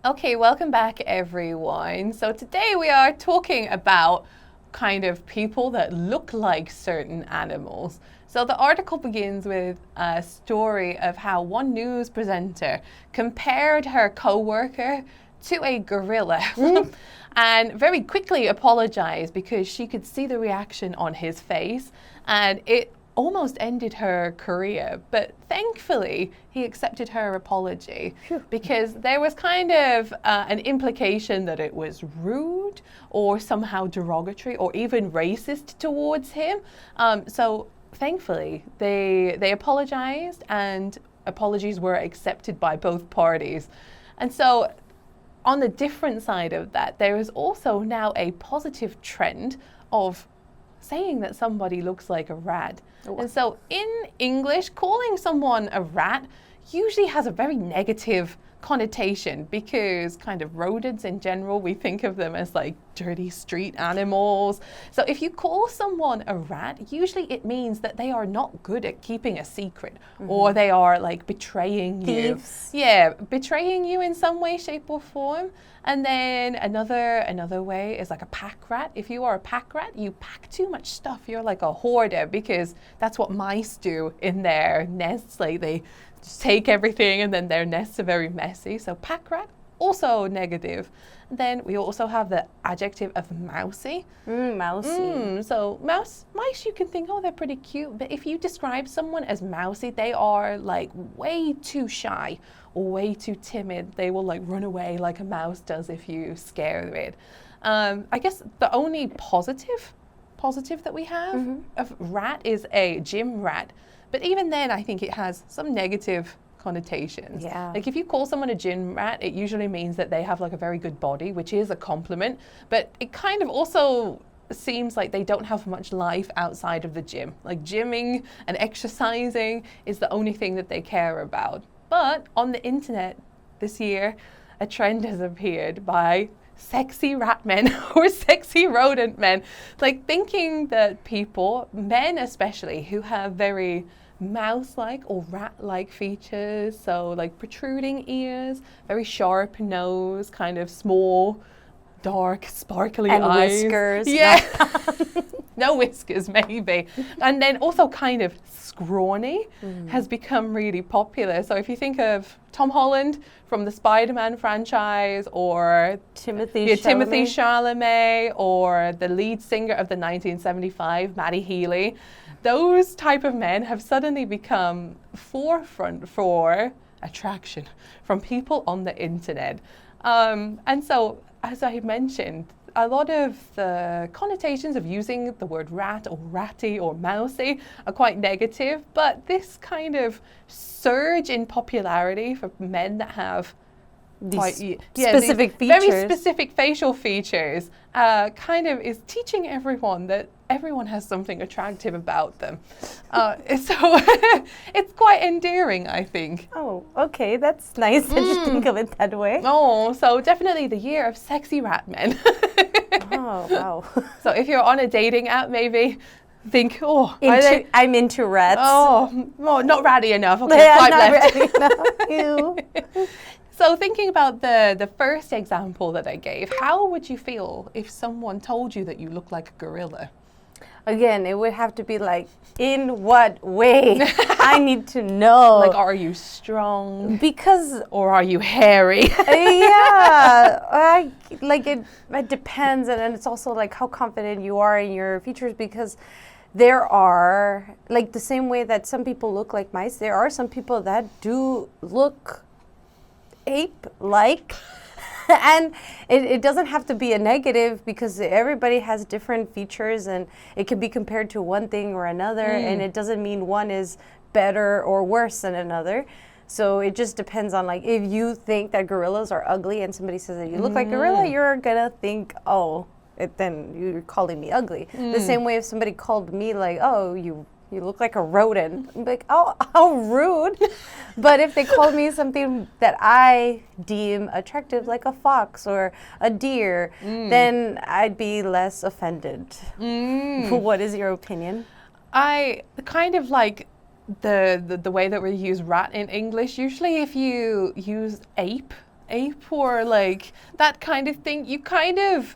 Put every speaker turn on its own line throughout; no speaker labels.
Okay, welcome back everyone. So today we are talking about kind of people that look like certain animals. So the article begins with a story of how one news presenter compared her co-worker to a gorilla and very quickly apologized because she could see the reaction on his face and it almost ended her career. But thankfully, he accepted her apology because there was kind of an implication that it was rude or somehow derogatory or even racist towards him. So thankfully, they apologized and apologies were accepted by both parties. And so on the different side of that, there is also now a positive trend of saying that somebody looks like a rat. Oh. And so in English, calling someone a rat usually has a very negative connotation because kind of rodents in general, we think of them as like dirty street animals. So if you call someone a rat, usually it means that they are not good at keeping a secret or they are like betraying
Thieves.
you. Yeah, betraying you in some way, shape or form. And then another way is like a pack rat. If you are a pack rat, you pack too much stuff. You're like a hoarder because that's what mice do in their nests. Like they just take everything and then their nests are very messy. So pack rat, also negative. Then we also have the adjective of mousy.
Mousy.
So mice, you can think, oh, they're pretty cute. But if you describe someone as mousy, they are like way too shy or way too timid. They will like run away like a mouse does if you scare it. I guess the only positive that we have of rat is a gym rat. But even then, I think it has some negative connotations.
Yeah.
Like if you call someone a gym rat, it usually means that they have like a very good body, which is a compliment. But it kind of also seems like they don't have much life outside of the gym. Like gymming and exercising is the only thing that they care about. But on the internet this year, a trend has appeared by sexy rat men or sexy rodent men, like thinking that people, men especially, who have very mouse-like or rat-like features, so like protruding ears, very sharp nose, kind of small, dark, sparkly
and
eyes.
Whiskers.
Yeah. No whiskers, maybe. And then also kind of scrawny has become really popular. So if you think of Tom Holland from the Spider-Man franchise or
Timothy
Chalamet or the lead singer of the 1975, Matty Healy, those type of men have suddenly become forefront for attraction from people on the internet. And so, as I mentioned, a lot of the connotations of using the word rat or ratty or mousy are quite negative, but this kind of surge in popularity for men that have
specific features,
very specific facial features, kind of is teaching everyone that everyone has something attractive about them. So it's quite endearing, I think.
Oh, okay, that's nice that you think of it that way.
Oh, so definitely the year of sexy rat men.
Oh, wow.
So if you're on a dating app, maybe think,
I'm into rats.
Oh, not ratty enough. Okay,
Yeah,
swipe
not
left.
ratty enough. Ew.
So thinking about the first example that I gave, how would you feel if someone told you that you look like a gorilla?
Again, it would have to be like, in what way? I need to know.
Like, are you strong?
Because...
Or are you hairy?
Yeah. It depends. And then it's also like how confident you are in your features, because there are, like the same way that some people look like mice, there are some people that do look ape-like. And it doesn't have to be a negative, because everybody has different features and it can be compared to one thing or another, and it doesn't mean one is better or worse than another. So it just depends on, like, if you think that gorillas are ugly and somebody says that you look like a gorilla, you're gonna think, oh, then you're calling me ugly. The same way if somebody called me like, oh, you look like a rodent, I'm like, oh, how rude. But if they called me something that I deem attractive, like a fox or a deer, then I'd be less offended. What is your opinion?
I kind of like the way that we use rat in English. Usually if you use ape, ape or like that kind of thing, you kind of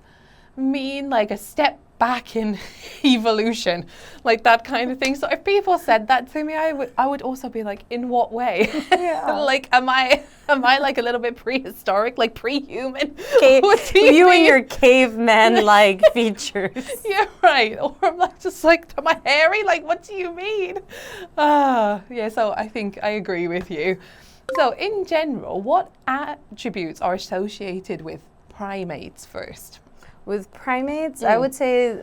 mean like a step back in evolution, like that kind of thing. So if people said that to me, I would also be like, in what way?
Yeah.
Like, am I like a little bit prehistoric, like pre-human?
What you and your caveman-like features.
Yeah, right. Or I'm like, just like, am I hairy? Like, what do you mean? Yeah, so I think I agree with you. So in general, what attributes are associated with primates first?
With primates, I would say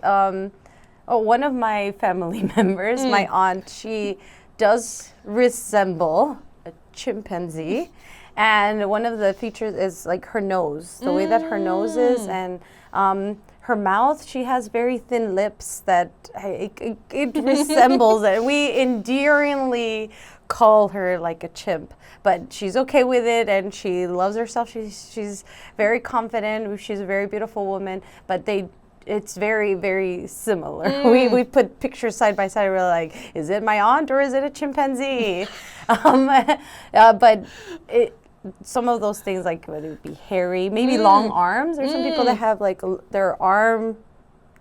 one of my family members, my aunt, she does resemble a chimpanzee. And one of the features is like her nose, the way that her nose is, and her mouth. She has very thin lips that it resembles it. We endearingly call her like a chimp, but she's okay with it and she loves herself. She's very confident. She's a very beautiful woman, but it's very, very similar. We put pictures side by side. We're like, is it my aunt or is it a chimpanzee? But some of those things, like whether it be hairy, maybe long arms. There's some people that have like their arm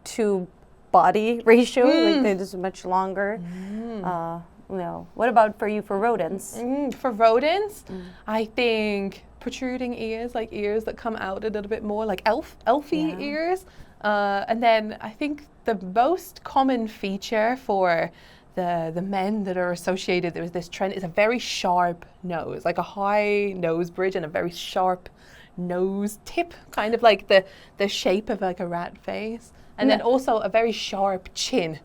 to body ratio, like they're just much longer. No. What about for you for rodents?
For rodents, I think protruding ears, like ears that come out a little bit more, like elfy ears. And then I think the most common feature for the men that are associated with this trend is a very sharp nose, like a high nose bridge and a very sharp nose tip, kind of like the shape of like a rat face. And then also a very sharp chin.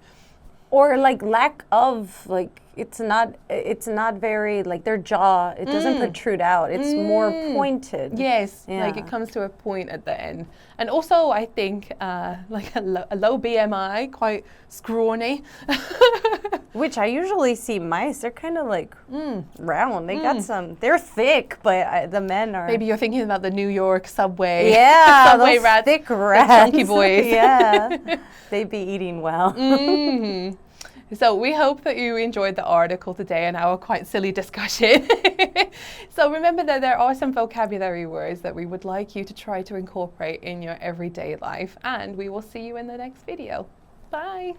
Or like lack of, like it's not very, like their jaw, it doesn't protrude out. It's more pointed.
Yes, like it comes to a point at the end. And also I think like a low BMI, quite scrawny.
Which I usually see mice, they're kind of like round. They got they're thick, but the men are.
Maybe you're thinking about the New York subway.
Yeah,
subway
those
rats,
thick rats.
chunky boys.
Yeah, they'd be eating well.
So we hope that you enjoyed the article today and our quite silly discussion. So remember that there are some vocabulary words that we would like you to try to incorporate in your everyday life, and we will see you in the next video. Bye.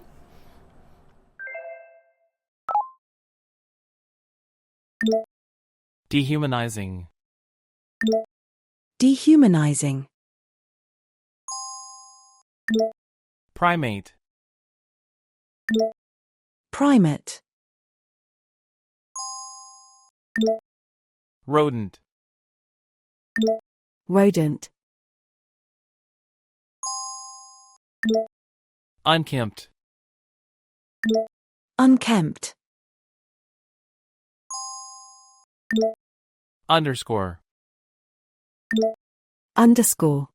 Dehumanizing.
Dehumanizing.
Primate.
Primate.
Rodent.
Rodent.
Unkempt.
Unkempt.
Underscore.
Underscore.